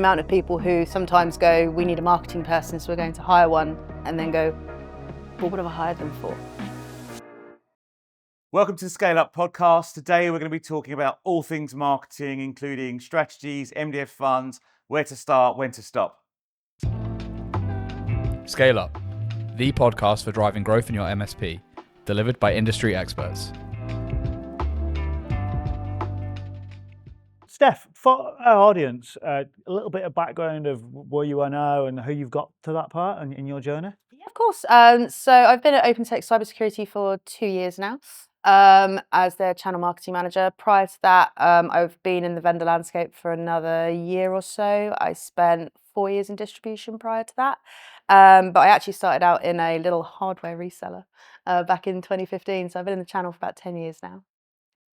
Amount of people who sometimes go, we need a marketing person, so we're going to hire one, and then go, well, what have I hired them for? Welcome to the ScaleUp podcast. Today we're going to be talking about all things marketing, including strategies, MDF funds, where to start, when to stop. ScaleUp, the podcast for driving growth in your MSP, delivered by industry experts. Steph, for our audience, a little bit of background of where you are now and how you've got to that part in your journey. Yeah, of course. So I've been at OpenText Cybersecurity for 2 years now as their channel marketing manager. Prior to that, I've been in the vendor landscape for another year or so. I spent 4 years in distribution prior to that. But I actually started out in a little hardware reseller back in 2015. So I've been in the channel for about 10 years now.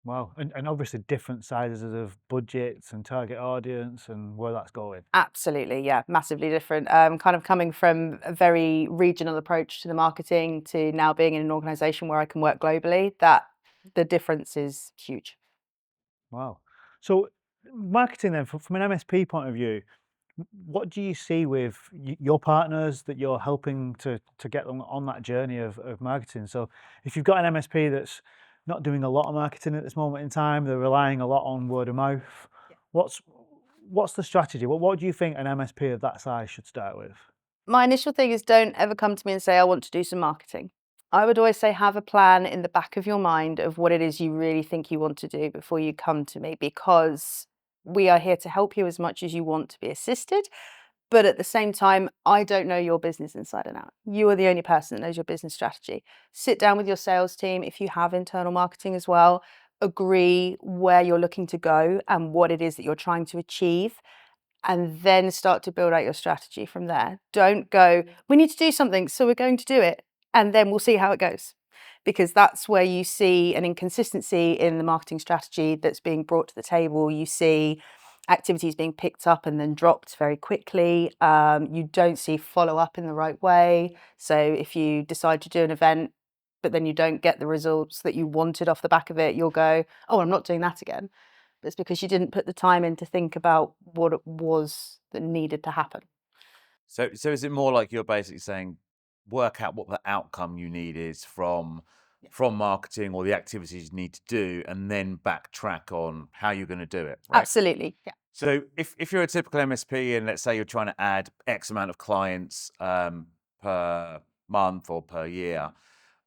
Wow, and obviously different sizes of budgets and target audience and where that's going. Absolutely, yeah, massively different. Kind of coming from a very regional approach to the marketing to now being in an organization where I can work globally, that the difference is huge. Wow. So marketing then, from an MSP point of view, what do you see with your partners that you're helping to get them on that journey of marketing? So if you've got an MSP that's not doing a lot of marketing at this moment in time, they're relying a lot on word of mouth. Yeah. What's the strategy? What do you think an MSP of that size should start with? My initial thing is don't ever come to me and say, I want to do some marketing. I would always say have a plan in the back of your mind of what it is you really think you want to do before you come to me, because we are here to help you as much as you want to be assisted. But at the same time, I don't know your business inside and out. You are the only person that knows your business strategy. Sit down with your sales team, if you have internal marketing as well, agree where you're looking to go and what it is that you're trying to achieve, and then start to build out your strategy from there. Don't go, we need to do something, so we're going to do it, and then we'll see how it goes. Because that's where you see an inconsistency in the marketing strategy that's being brought to the table. You see activities being picked up and then dropped very quickly. You don't see follow up in the right way. So if you decide to do an event, but then you don't get the results that you wanted off the back of it, you'll go, oh, I'm not doing that again. But it's because you didn't put the time in to think about what it was that needed to happen. So is it more like you're basically saying, work out what the outcome you need is from marketing or the activities you need to do, and then backtrack on how you're going to do it, right? Absolutely, yeah. So if you're a typical MSP and let's say you're trying to add X amount of clients per month or per year,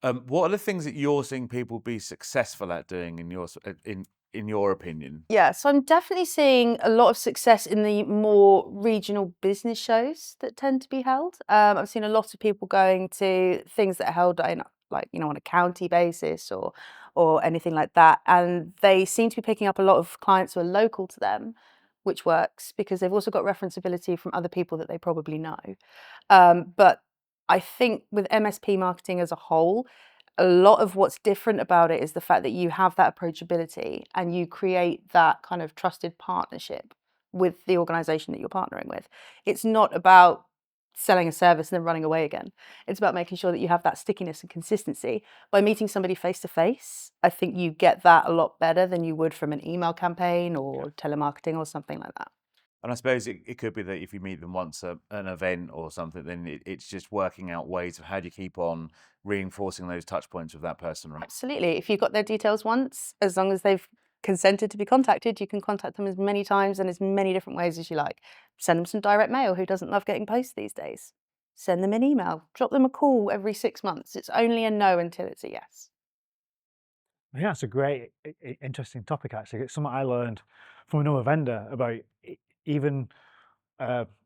what are the things that you're seeing people be successful at doing in your opinion? Yeah, so I'm definitely seeing a lot of success in the more regional business shows that tend to be held. I've seen a lot of people going to things that are held in, like, on a county basis or anything like that, and they seem to be picking up a lot of clients who are local to them, which works because they've also got referenceability from other people that they probably know. But I think with MSP marketing as a whole, a lot of what's different about it is the fact that you have that approachability and you create that kind of trusted partnership with the organization that you're partnering with. It's not about selling a service and then running away again. It's about making sure that you have that stickiness and consistency. By meeting somebody face to face, I think you get that a lot better than you would from an email campaign or telemarketing or something like that. And I suppose it could be that if you meet them once at an event or something, then it's just working out ways of how do you keep on reinforcing those touch points with that person, right? Absolutely. If you've got their details once, as long as they've consented to be contacted, you can contact them as many times and as many different ways as you like. Send them some direct mail. Who doesn't love getting posts these days? Send them an email. Drop them a call every 6 months. It's only a no until it's a yes. I think that's a great, interesting topic. Actually, it's something I learned from another vendor about. Even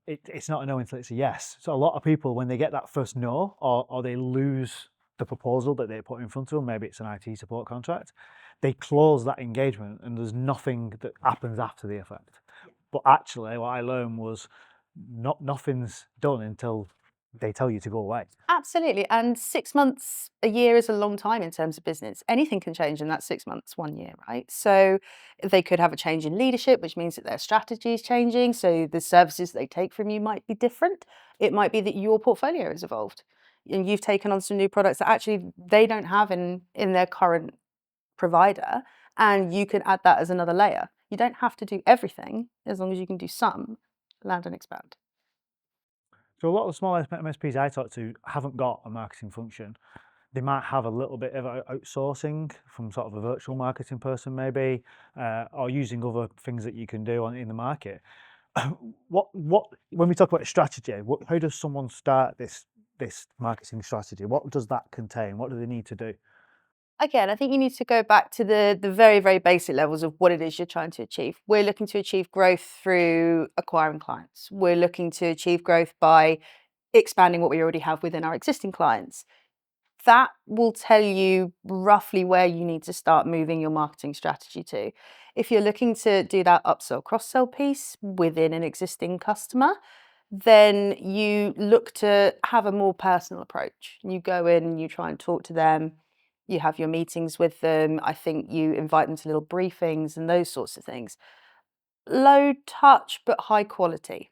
it's not a no until it's a yes. So a lot of people, when they get that first no, or they lose the proposal that they put in front of them, maybe it's an IT support contract, they close that engagement and there's nothing that happens after the effect. But actually, what I learned was nothing's done until they tell you to go away. Absolutely. And 6 months, a year is a long time in terms of business. Anything can change in that 6 months, 1 year, right? So they could have a change in leadership, which means that their strategy is changing. So the services they take from you might be different. It might be that your portfolio has evolved and you've taken on some new products that actually they don't have in their current provider. And you can add that as another layer. You don't have to do everything as long as you can do some. land and expand. So a lot of the small MSPs I talk to haven't got a marketing function. They might have a little bit of outsourcing from sort of a virtual marketing person maybe, or using other things that you can do in the market. What when we talk about strategy, how does someone start this marketing strategy? What does that contain? What do they need to do? Again, I think you need to go back to the very, very basic levels of what it is you're trying to achieve. We're looking to achieve growth through acquiring clients. We're looking to achieve growth by expanding what we already have within our existing clients. That will tell you roughly where you need to start moving your marketing strategy to. If you're looking to do that upsell, cross-sell piece within an existing customer, then you look to have a more personal approach. You go in, you try and talk to them, you have your meetings with them. I think you invite them to little briefings and those sorts of things. Low touch, but high quality.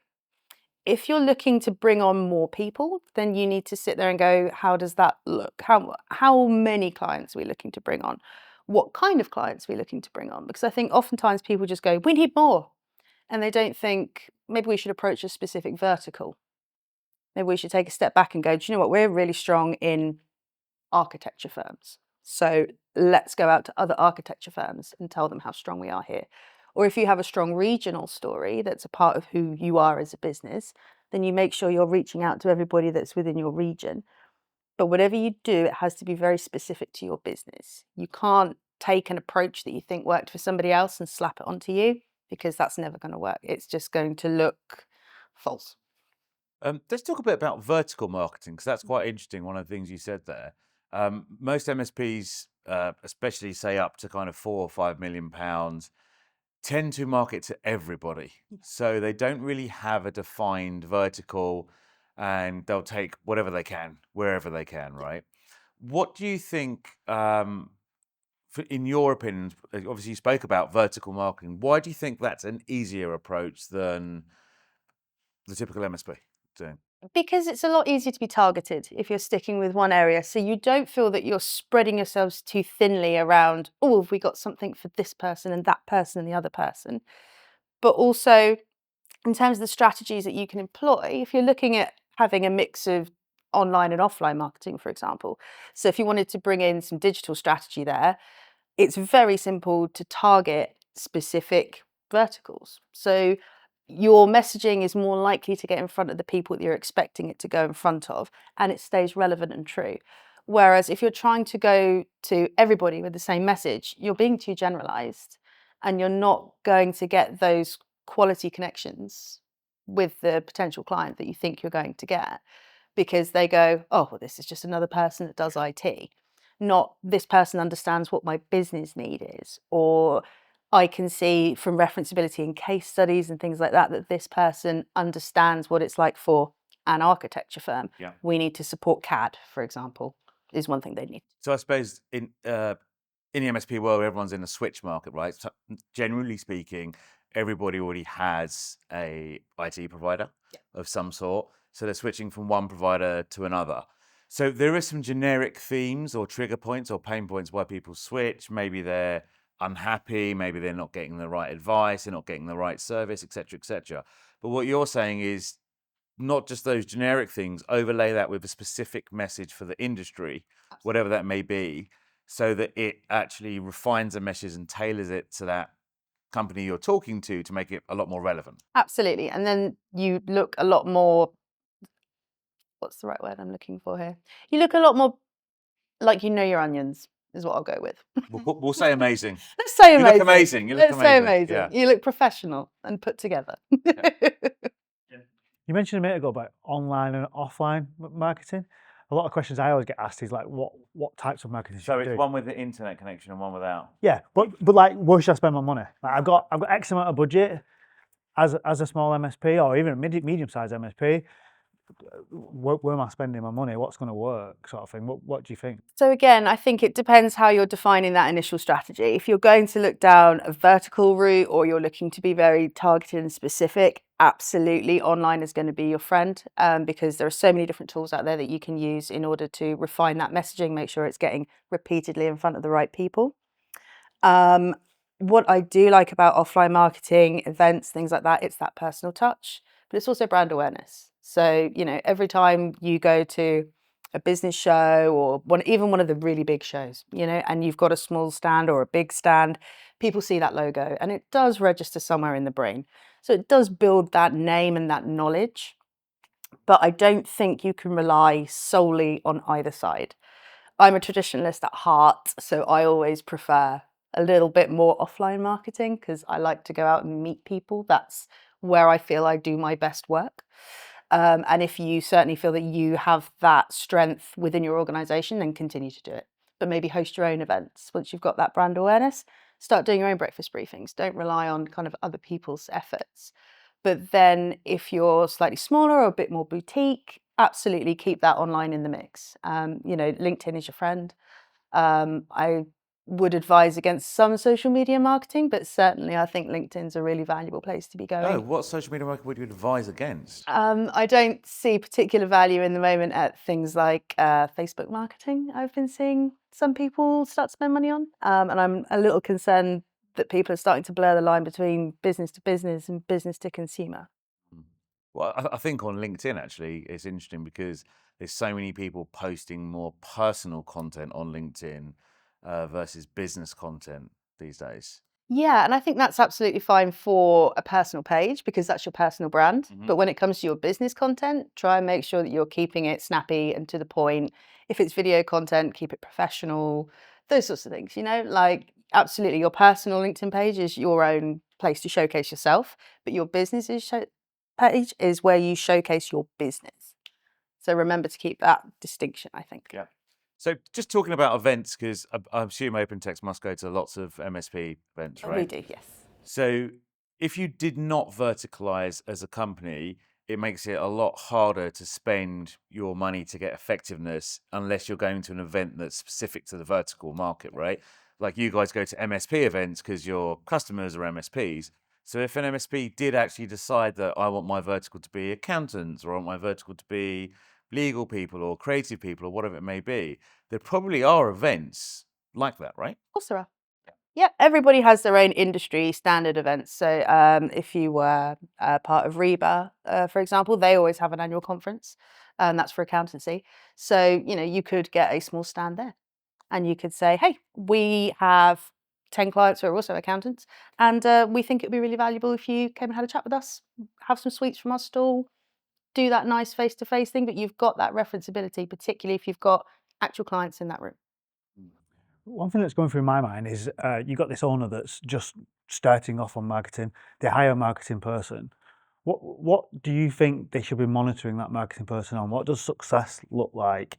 If you're looking to bring on more people, then you need to sit there and go, how does that look? How many clients are we looking to bring on? What kind of clients are we looking to bring on? Because I think oftentimes people just go, we need more. And they don't think, maybe we should approach a specific vertical. Maybe we should take a step back and go, do you know what? We're really strong in architecture firms. So let's go out to other architecture firms and tell them how strong we are here. Or if you have a strong regional story that's a part of who you are as a business, then you make sure you're reaching out to everybody that's within your region. But whatever you do, it has to be very specific to your business. You can't take an approach that you think worked for somebody else and slap it onto you, because that's never going to work. It's just going to look false. Let's talk a bit about vertical marketing, because that's quite interesting. One of the things you said there. Most MSPs, especially say up to kind of £4 or £5 million, tend to market to everybody. So they don't really have a defined vertical, and they'll take whatever they can, wherever they can, right? What do you think, in your opinion, obviously you spoke about vertical marketing, why do you think that's an easier approach than the typical MSP doing? Because it's a lot easier to be targeted if you're sticking with one area. So you don't feel that you're spreading yourselves too thinly around, oh, have we got something for this person and that person and the other person? But also, in terms of the strategies that you can employ, if you're looking at having a mix of online and offline marketing, for example. So if you wanted to bring in some digital strategy there, it's very simple to target specific verticals. So your messaging is more likely to get in front of the people that you're expecting it to go in front of, and it stays relevant and true. Whereas if you're trying to go to everybody with the same message, you're being too generalized and you're not going to get those quality connections with the potential client that you think you're going to get, because they go, oh, well, this is just another person that does IT. Not this person understands what my business need is, or I can see from referenceability and case studies and things like that, that this person understands what it's like for an architecture firm. Yeah. We need to support CAD, for example, is one thing they need. So I suppose in the MSP world, everyone's in a switch market, right? So generally speaking, everybody already has a IT provider of some sort. So they're switching from one provider to another. So there are some generic themes or trigger points or pain points why people switch. Maybe they're unhappy, maybe they're not getting the right advice, they're not getting the right service, etc., etc. But what you're saying is not just those generic things, overlay that with a specific message for the industry, whatever that may be, so that it actually refines the message and tailors it to that company you're talking to make it a lot more relevant. Absolutely. And then you look a lot more, what's the right word I'm looking for here? You look a lot more like you know your onions, is what I'll go with. We'll say amazing. Let's say amazing. You look amazing. You look Let's say amazing. Yeah. You look professional and put together. You mentioned a minute ago about online and offline marketing. A lot of questions I always get asked is like, what types of marketing should So I it's do? one with the internet connection and one without. Yeah, but like, where should I spend my money? Like, I've got X amount of budget as a small MSP or even a medium-sized MSP. Where am I spending my money? What's going to work, sort of thing? What do you think? So again, I think it depends how you're defining that initial strategy. If you're going to look down a vertical route or you're looking to be very targeted and specific, absolutely online is going to be your friend, because there are so many different tools out there that you can use in order to refine that messaging, make sure it's getting repeatedly in front of the right people. What I do like about offline marketing, events, things like that, it's that personal touch. but it's also brand awareness. So, every time you go to a business show or even one of the really big shows, and you've got a small stand or a big stand, people see that logo and it does register somewhere in the brain. So it does build that name and that knowledge. But I don't think you can rely solely on either side. I'm a traditionalist at heart, so I always prefer a little bit more offline marketing because I like to go out and meet people. That's where I feel I do my best work. And if you certainly feel that you have that strength within your organization, then continue to do it. But maybe host your own events. Once you've got that brand awareness, start doing your own breakfast briefings. Don't rely on kind of other people's efforts. But then if you're slightly smaller or a bit more boutique, absolutely keep that online in the mix. LinkedIn is your friend. I would advise against some social media marketing, but certainly I think LinkedIn's a really valuable place to be going. Oh, what social media marketing would you advise against? I don't see particular value in the moment at things like Facebook marketing. I've been seeing some people start to spend money on, and I'm a little concerned that people are starting to blur the line between business to business and business to consumer. Well, I think on LinkedIn, actually, it's interesting because there's so many people posting more personal content on LinkedIn versus business content these days. Yeah, and I think that's absolutely fine for a personal page because that's your personal brand. But when it comes to your business content, try and make sure that you're keeping it snappy and to the point. If it's video content, keep it professional, those sorts of things, like absolutely your personal LinkedIn page is your own place to showcase yourself, but your business page is where you showcase your business. So remember to keep that distinction, I think. Yeah. So just talking about events, because I assume OpenText must go to lots of MSP events, right? We do, yes. So if you did not verticalize as a company, it makes it a lot harder to spend your money to get effectiveness unless you're going to an event that's specific to the vertical market, right? Like you guys go to MSP events because your customers are MSPs. So if an MSP did actually decide that I want my vertical to be accountants or I want my vertical to be legal people or creative people or whatever it may be, there probably are events like that, right? Of course there are. Yeah, everybody has their own industry standard events. So if you were part of REBA, for example, they always have an annual conference, and that's for accountancy. So, you could get a small stand there and you could say, hey, we have 10 clients who are also accountants, and we think it'd be really valuable if you came and had a chat with us, have some sweets from our stall, do that nice face-to-face thing, but you've got that referenceability, particularly if you've got actual clients in that room. One thing that's going through my mind is you've got this owner that's just starting off on marketing. They hire a marketing person. What do you think they should be monitoring that marketing person on? What does success look like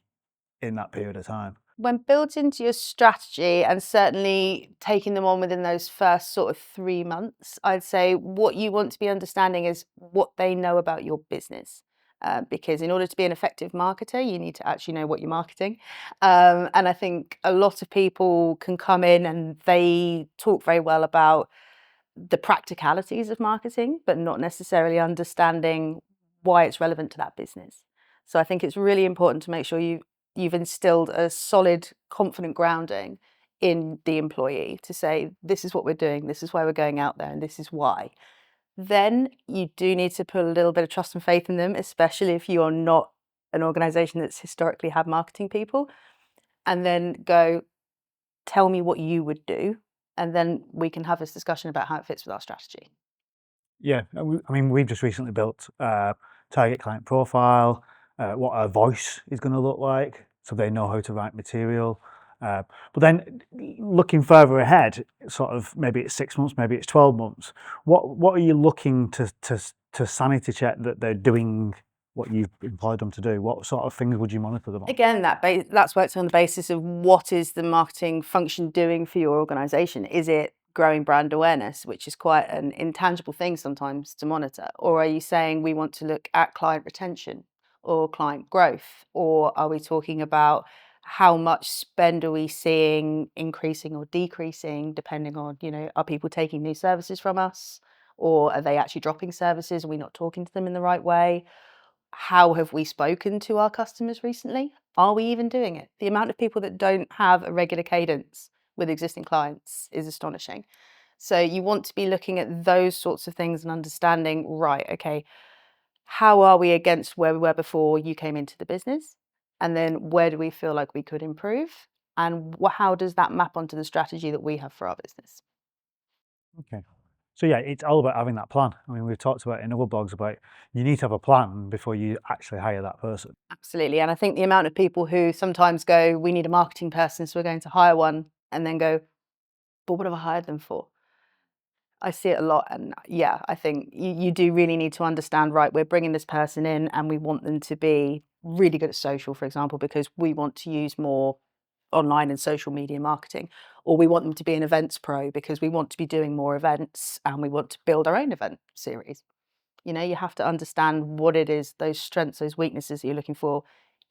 in that period of time? When built into your strategy and certainly taking them on within those first sort of 3 months, I'd say what you want to be understanding is what they know about your business. Because in order to be an effective marketer, you need to actually know what you're marketing. And I think a lot of people can come in and they talk very well about the practicalities of marketing, but not necessarily understanding why it's relevant to that business. So I think it's really important to make sure you've instilled a solid, confident grounding in the employee to say, this is what we're doing, this is why we're going out there, and this is why. Then you do need to put a little bit of trust and faith in them, especially if you're not an organization that's historically had marketing people, and then go, tell me what you would do, and then we can have this discussion about how it fits with our strategy. Yeah, we've just recently built a target client profile, what our voice is going to look like, so they know how to write material. But then looking further ahead, sort of maybe it's 6 months, maybe it's 12 months. What are you looking to sanity check that they're doing what you've employed them to do? What sort of things would you monitor them on? Again, that's worked on the basis of what is the marketing function doing for your organization? Is it growing brand awareness, which is quite an intangible thing sometimes to monitor? Or are you saying we want to look at client retention or client growth? Or are we talking about how much spend are we seeing increasing or decreasing depending on, are people taking new services from us? Or are they actually dropping services? Are we not talking to them in the right way? How have we spoken to our customers recently? Are we even doing it? The amount of people that don't have a regular cadence with existing clients is astonishing. So you want to be looking at those sorts of things and understanding, right, okay, how are we against where we were before you came into the business? And then where do we feel like we could improve? And how does that map onto the strategy that we have for our business? Okay. So yeah, it's all about having that plan. I mean, we've talked about in other blogs about you need to have a plan before you actually hire that person. Absolutely. And I think the amount of people who sometimes go, we need a marketing person, so we're going to hire one, and then go, but what have I hired them for? I see it a lot. And yeah, I think you do really need to understand, right, we're bringing this person in and we want them to be really good at social, for example, because we want to use more online and social media marketing, or we want them to be an events pro because we want to be doing more events and we want to build our own event series. You have to understand what it is, those strengths, those weaknesses that you're looking for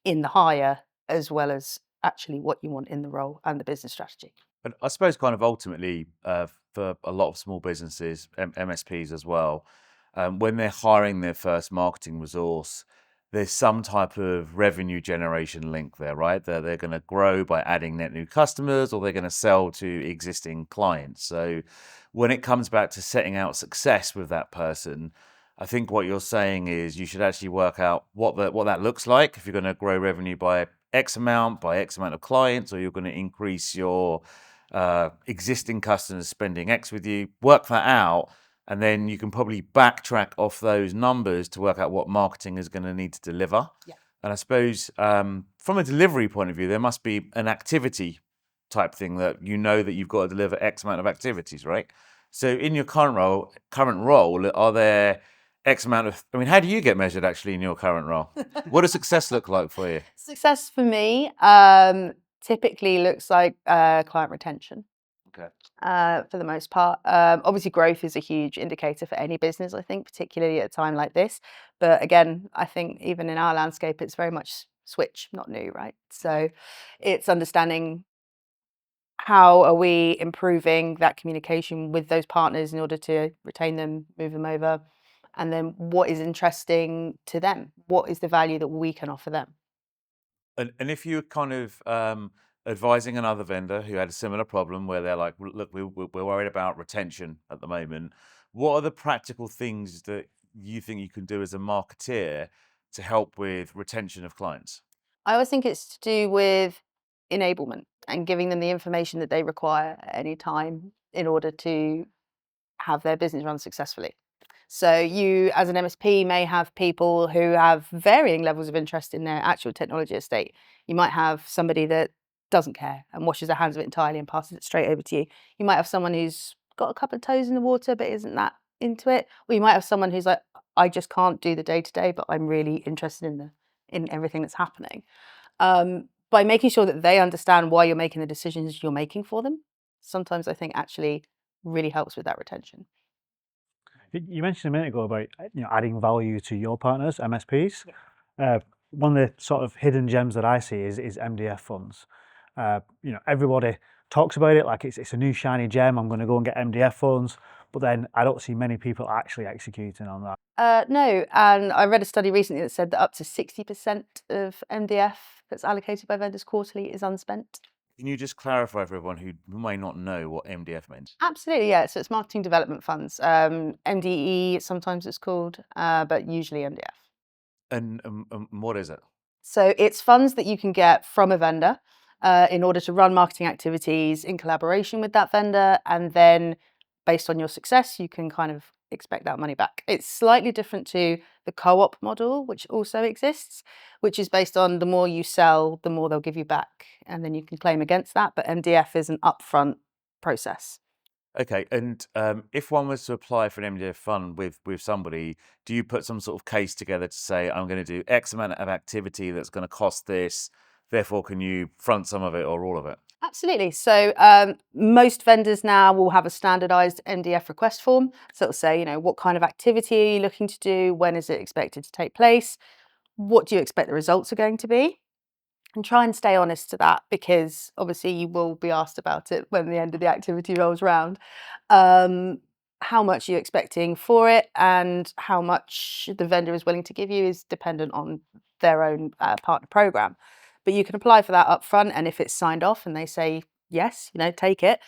in the hire, as well as actually what you want in the role and the business strategy. But I suppose kind of ultimately for a lot of small businesses, MSPs as well, when they're hiring their first marketing resource, there's some type of revenue generation link there, right? They're going to grow by adding net new customers, or they're going to sell to existing clients. So when it comes back to setting out success with that person, I think what you're saying is you should actually work out what that looks like. If you're going to grow revenue by X amount of clients, or you're going to increase your existing customers spending X with you, work that out, and then you can probably backtrack off those numbers to work out what marketing is going to need to deliver. Yeah. And I suppose from a delivery point of view, there must be an activity type thing that that you've got to deliver X amount of activities, right? So in your current role, are there X amount of, how do you get measured actually in your current role? What does success look like for you? Success for me typically looks like client retention. Okay. For the most part. Obviously, growth is a huge indicator for any business, I think, particularly at a time like this. But again, I think even in our landscape, it's very much switch, not new, right? So it's understanding how are we improving that communication with those partners in order to retain them, move them over, and then what is interesting to them? What is the value that we can offer them? And if you're kind of advising another vendor who had a similar problem where they're like, look, we're worried about retention at the moment, what are the practical things that you think you can do as a marketeer to help with retention of clients? I always think it's to do with enablement and giving them the information that they require at any time in order to have their business run successfully. So you, as an MSP, may have people who have varying levels of interest in their actual technology estate. You might have somebody that doesn't care and washes their hands of it entirely and passes it straight over to you. You might have someone who's got a couple of toes in the water but isn't that into it. Or you might have someone who's like, I just can't do the day-to-day, but I'm really interested in everything that's happening. By making sure that they understand why you're making the decisions you're making for them, sometimes I think actually really helps with that retention. You mentioned a minute ago about adding value to your partners, MSPs. One of the sort of hidden gems that I see is MDF funds. Everybody talks about it like it's a new shiny gem. I'm going to go and get MDF funds, but then I don't see many people actually executing on that. No, and I read a study recently that said that up to 60% of MDF that's allocated by vendors quarterly is unspent. Can you just clarify for everyone who may not know what MDF means? Absolutely, yeah. So it's marketing development funds. MDE, sometimes it's called, but usually MDF. And what is it? So it's funds that you can get from a vendor in order to run marketing activities in collaboration with that vendor. And then based on your success, you can kind of expect that money back. It's slightly different to the co-op model, which also exists, which is based on the more you sell, the more they'll give you back. And then you can claim against that. But MDF is an upfront process. Okay, and if one was to apply for an MDF fund with somebody, do you put some sort of case together to say, I'm going to do X amount of activity that's going to cost this, therefore can you front some of it or all of it? Absolutely. So most vendors now will have a standardized MDF request form. So it'll say, what kind of activity are you looking to do? When is it expected to take place? What do you expect the results are going to be? And try and stay honest to that, because obviously you will be asked about it when the end of the activity rolls around. How much you're expecting for it and how much the vendor is willing to give you is dependent on their own partner program. But you can apply for that up front, and if it's signed off and they say yes, take it,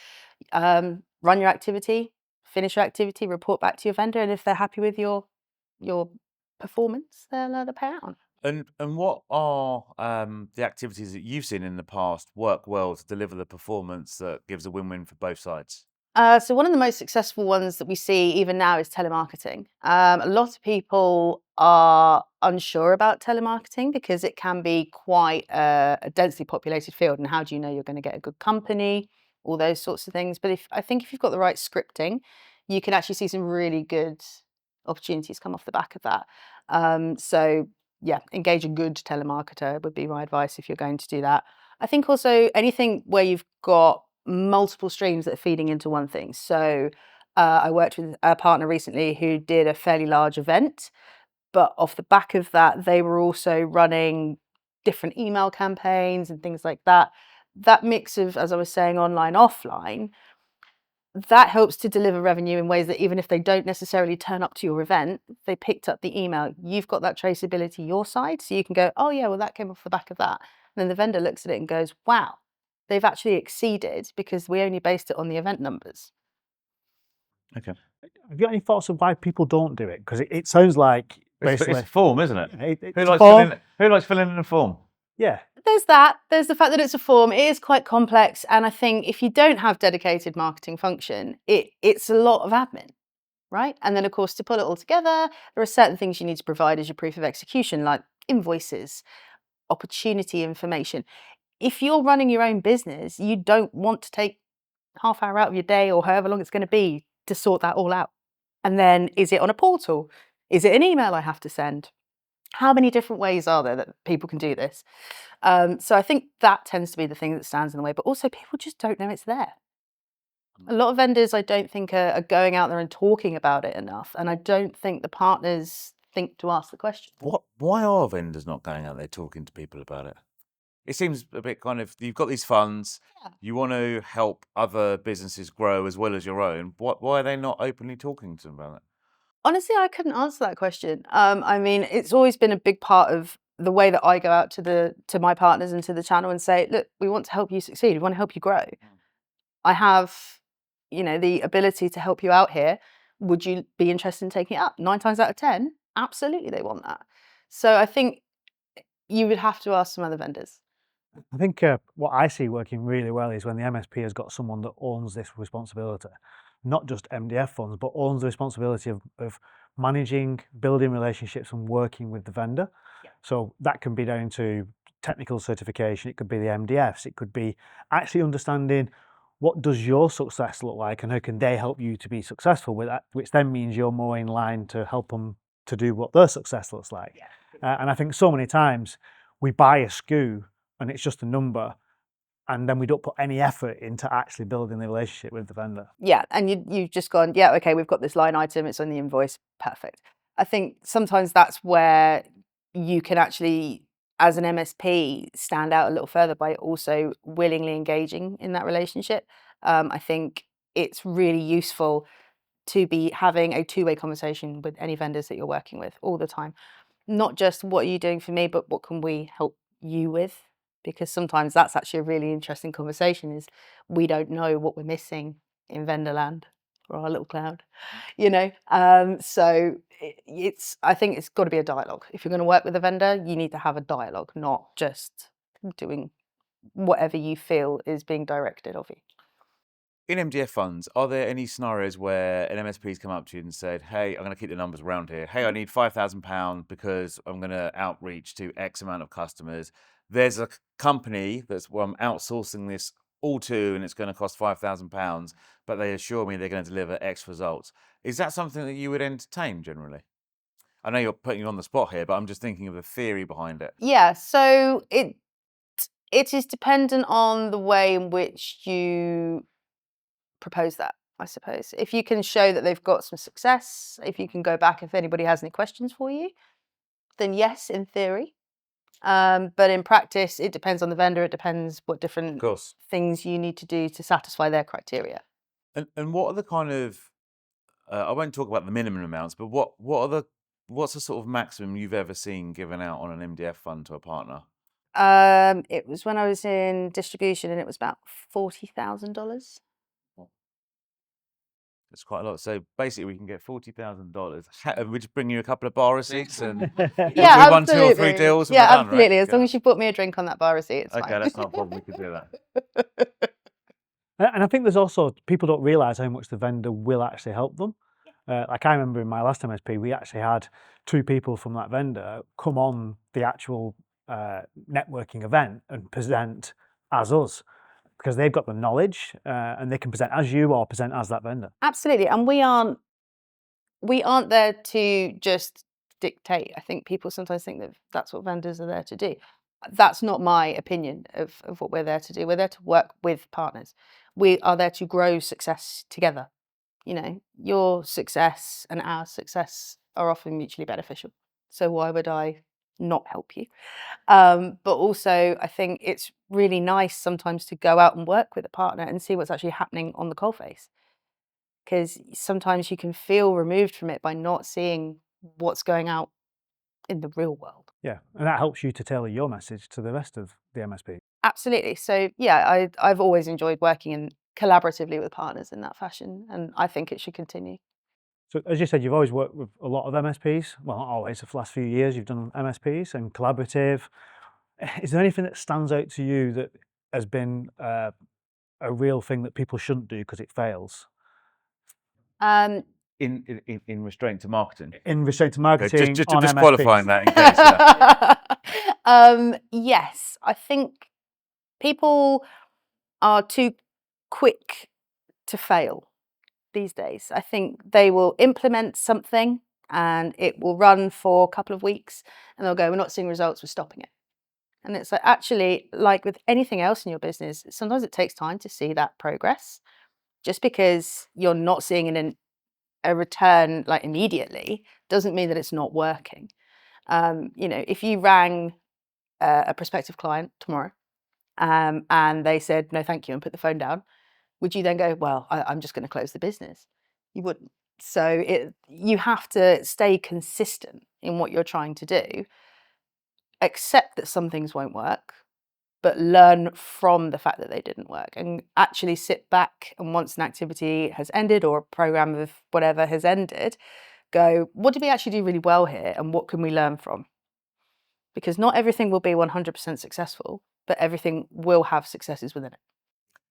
run your activity, finish your activity, report back to your vendor, and if they're happy with your performance, they'll pay out on. And what are the activities that you've seen in the past work well to deliver the performance that gives a win-win for both sides? So one of the most successful ones that we see even now is telemarketing. A lot of people are unsure about telemarketing because it can be quite a densely populated field. And how do you know you're going to get a good company? All those sorts of things. But I think if you've got the right scripting, you can actually see some really good opportunities come off the back of that. So yeah, engage a good telemarketer would be my advice if you're going to do that. I think also anything where you've got multiple streams that are feeding into one thing. So I worked with a partner recently who did a fairly large event, but off the back of that, they were also running different email campaigns and things like that. That mix of, as I was saying, online, offline, that helps to deliver revenue in ways that even if they don't necessarily turn up to your event, they picked up the email. You've got that traceability your side, so you can go, oh yeah, well that came off the back of that. And then the vendor looks at it and goes, wow, they've actually exceeded because we only based it on the event numbers. Okay. Have you got any thoughts of why people don't do it? Because it sounds like basically It's a form, isn't it? it's Who a likes form. filling in a form? Yeah. There's that. There's the fact that it's a form. It is quite complex. And I think if you don't have dedicated marketing function, it's a lot of admin, right? And then, of course, to put it all together, there are certain things you need to provide as your proof of execution, like invoices, opportunity information. If you're running your own business, you don't want to take half hour out of your day or however long it's going to be to sort that all out. And then, is it on a portal? Is it an email I have to send? How many different ways are there that people can do this? So I think that tends to be the thing that stands in the way, but also people just don't know it's there. A lot of vendors I don't think are going out there and talking about it enough, and I don't think the partners think to ask the question. Why are vendors not going out there talking to people about it? It seems a bit kind of, you've got these funds, Yeah. you want to help other businesses grow as well as your own. Why are they not openly talking to them about it? Honestly, I couldn't answer that question. I mean, it's always been a big part of the way that I go out to my partners and to the channel and say, look, we want to help you succeed. We want to help you grow. I have, the ability to help you out here. Would you be interested in taking it up? 9 times out of 10, absolutely, they want that. So I think you would have to ask some other vendors. I think what I see working really well is when the MSP has got someone that owns this responsibility, not just MDF funds, but owns the responsibility of managing, building relationships and working with the vendor. Yeah. So that can be down to technical certification, it could be the MDFs, it could be actually understanding what does your success look like and how can they help you to be successful with that, which then means you're more in line to help them to do what their success looks like. Yeah. And I think so many times we buy a SKU and it's just a number, and then we don't put any effort into actually building the relationship with the vendor. Yeah, and you've just gone, yeah, okay, we've got this line item, it's on the invoice, perfect. I think sometimes that's where you can actually, as an MSP, stand out a little further by also willingly engaging in that relationship. I think it's really useful to be having a two-way conversation with any vendors that you're working with all the time. Not just what are you doing for me, but what can we help you with? Because sometimes that's actually a really interesting conversation is we don't know what we're missing in vendor land or our little cloud, So I think it's got to be a dialogue. If you're going to work with a vendor, you need to have a dialogue, not just doing whatever you feel is being directed of you. In MDF funds, are there any scenarios where an MSP's come up to you and said, hey, I'm going to keep the numbers around here. Hey, I need £5,000 because I'm going to outreach to X amount of customers. There's a company I'm outsourcing this all to, and it's going to cost £5,000, but they assure me they're going to deliver X results. Is that something that you would entertain generally? I know you're putting you on the spot here, but I'm just thinking of the theory behind it. Yeah, so it is dependent on the way in which you propose that, I suppose. If you can show that they've got some success, if you can go back if anybody has any questions for you, then yes, in theory. But in practice, it depends on the vendor. It depends what different things you need to do to satisfy their criteria. And what are the kind of, I won't talk about the minimum amounts, but what's the sort of maximum you've ever seen given out on an MDF fund to a partner? It was when I was in distribution and it was about $40,000. It's quite a lot. So basically, we can get $40,000. We just bring you a couple of bar receipts and Yeah, we won 2 or 3 absolutely. deals. And Yeah, we're done, right? absolutely. As long as you bought me a drink on that bar receipt, it's Okay, fine. that's not a problem. We could do that. And I think there's also, people don't realise how much the vendor will actually help them. Like I remember in my last MSP, we actually had 2 people from that vendor come on the actual networking event and present as us, because they've got the knowledge and they can present as you or present as that vendor. Absolutely. And we aren't there to just dictate. I think people sometimes think that that's what vendors are there to do. That's not my opinion of what we're there to do. We're there to work with partners. We are there to grow success together. You know, your success and our success are often mutually beneficial. So why would I not help you? But also, I think it's really nice sometimes to go out and work with a partner and see what's actually happening on the coalface. Because sometimes you can feel removed from it by not seeing what's going out in the real world. Yeah, and that helps you to tailor your message to the rest of the MSP. Absolutely. So yeah, I've always enjoyed working collaboratively with partners in that fashion, and I think it should continue. So as you said, you've always worked with a lot of MSPs. Well, not always, the last few years you've done MSPs and collaborative. Is there anything that stands out to you that has been a real thing that people shouldn't do because it fails? In restraint to marketing. In restraint to Okay, marketing, just on MSPs. qualifying that in case. Yeah. Yes, I think people are too quick to fail these days. I think they will implement something and it will run for a couple of weeks and they'll go, we're not seeing results, we're stopping it. And it's like, actually, like with anything else in your business, sometimes it takes time to see that progress. Just because you're not seeing a return like immediately doesn't mean that it's not working. You know, if you rang a prospective client tomorrow and they said no thank you and put the phone down, would you then go, well, I'm just going to close the business? You wouldn't. So you have to stay consistent in what you're trying to do, accept that some things won't work, but learn from the fact that they didn't work and actually sit back and once an activity has ended or a program of whatever has ended, go, what did we actually do really well here and what can we learn from? Because not everything will be 100% successful, but everything will have successes within it.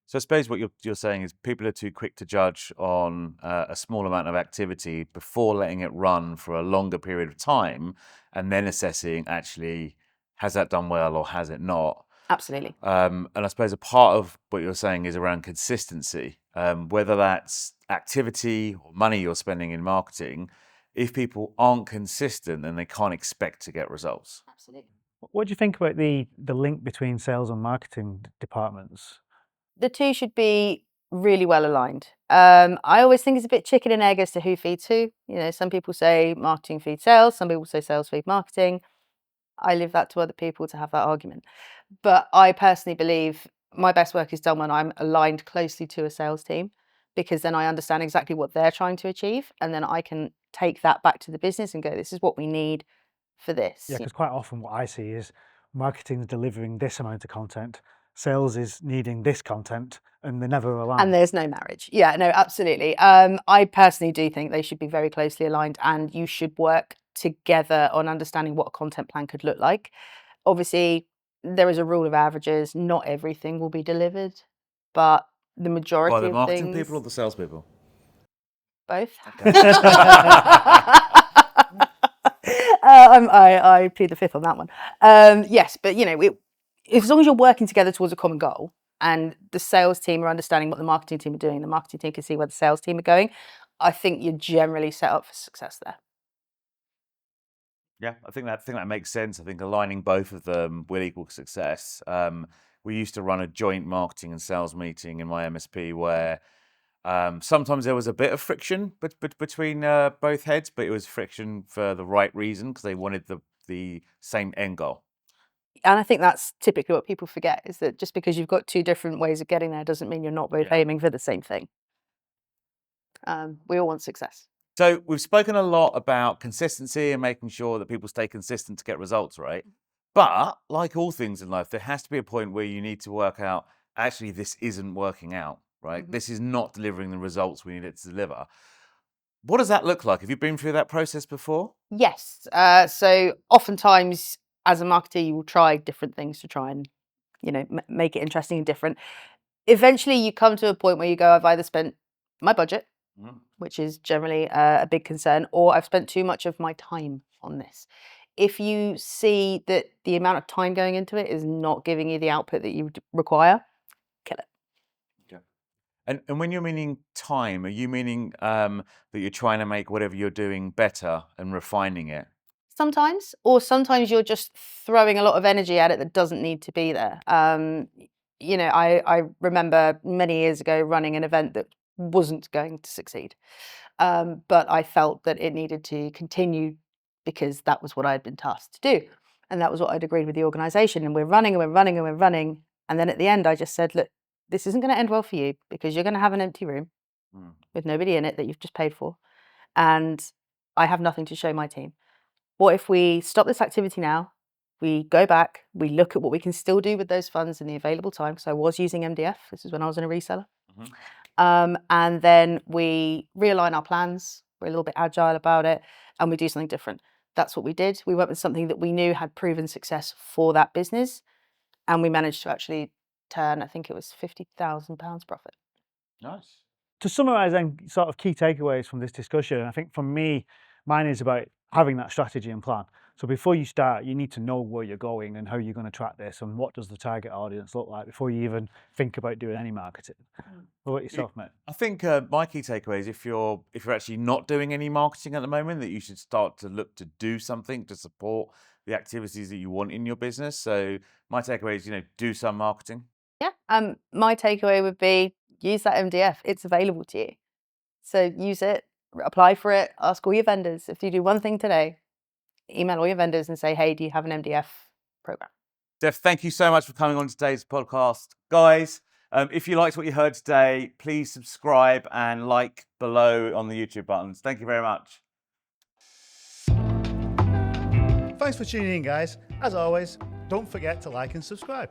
So I suppose what you're saying is people are too quick to judge on a small amount of activity before letting it run for a longer period of time and then assessing actually, has that done well or has it not? Absolutely. And I suppose a part of what you're saying is around consistency, whether that's activity or money you're spending in marketing. If people aren't consistent, then they can't expect to get results. Absolutely. What do you think about the link between sales and marketing departments? The two should be really well aligned. I always think it's a bit chicken and egg as to who feeds who. You know, some people say marketing feeds sales, some people say sales feed marketing. I leave that to other people to have that argument. But I personally believe my best work is done when I'm aligned closely to a sales team, because then I understand exactly what they're trying to achieve. And then I can take that back to the business and go, this is what we need for this. Yeah, because quite often what I see is marketing's delivering this amount of content, sales is needing this content, and they never align. And there's no marriage. Yeah, no, absolutely. I personally do think they should be very closely aligned and you should work together on understanding what a content plan could look like. Obviously, there is a rule of averages. Not everything will be delivered, but the majority By the of marketing things... people or the salespeople? Both. I plead the fifth on that one. Yes, but you know, as long as you're working together towards a common goal and the sales team are understanding what the marketing team are doing, the marketing team can see where the sales team are going, I think you're generally set up for success there. Yeah, I think that makes sense. I think aligning both of them will equal success. We used to run a joint marketing and sales meeting in my MSP where sometimes there was a bit of friction between both heads, but it was friction for the right reason because they wanted the same end goal. And I think that's typically what people forget, is that just because you've got two different ways of getting there doesn't mean you're not both aiming for the same thing. We all want success. So we've spoken a lot about consistency and making sure that people stay consistent to get results, right? But like all things in life, there has to be a point where you need to work out, actually, this isn't working out, right? Mhm. This is not delivering the results we need it to deliver. What does that look like? Have you been through that process before? Yes. So oftentimes, as a marketer, you will try different things to try and, make it interesting and different. Eventually, you come to a point where you go, I've either spent my budget, which is generally a big concern, or I've spent too much of my time on this. If you see that the amount of time going into it is not giving you the output that you require, kill it. And when you're meaning time, are you meaning that you're trying to make whatever you're doing better and refining it? Sometimes, or sometimes you're just throwing a lot of energy at it that doesn't need to be there. I remember many years ago running an event that wasn't going to succeed, but I felt that it needed to continue because that was what I had been tasked to do, and that was what I'd agreed with the organisation. And we're running and we're running and we're running, and then at the end, I just said, "Look, this isn't going to end well for you because you're going to have an empty room with nobody in it that you've just paid for, and I have nothing to show my team. What if we stop this activity now? We go back, we look at what we can still do with those funds in the available time." So I was using MDF. This is when I was in a reseller. And then we realign our plans. We're a little bit agile about it, and we do something different. That's what we did. We went with something that we knew had proven success for that business, and we managed to actually turn, I think it was £50,000 profit. Nice. To summarize then, sort of key takeaways from this discussion, I think for me, mine is about having that strategy and plan. So before you start, you need to know where you're going and how you're going to track this and what does the target audience look like before you even think about doing any marketing. What about yourself, mate? I think my key takeaway is if you're actually not doing any marketing at the moment, that you should start to look to do something to support the activities that you want in your business. So my takeaway is, do some marketing. Yeah. My takeaway would be use that MDF. It's available to you. So use it, apply for it, ask all your vendors. If you do one thing today, email all your vendors and say, hey, do you have an MDF program? Steph, thank you so much for coming on today's podcast. Guys, if you liked what you heard today, please subscribe and like below on the YouTube buttons. Thank you very much. Thanks for tuning in, guys. As always, don't forget to like and subscribe.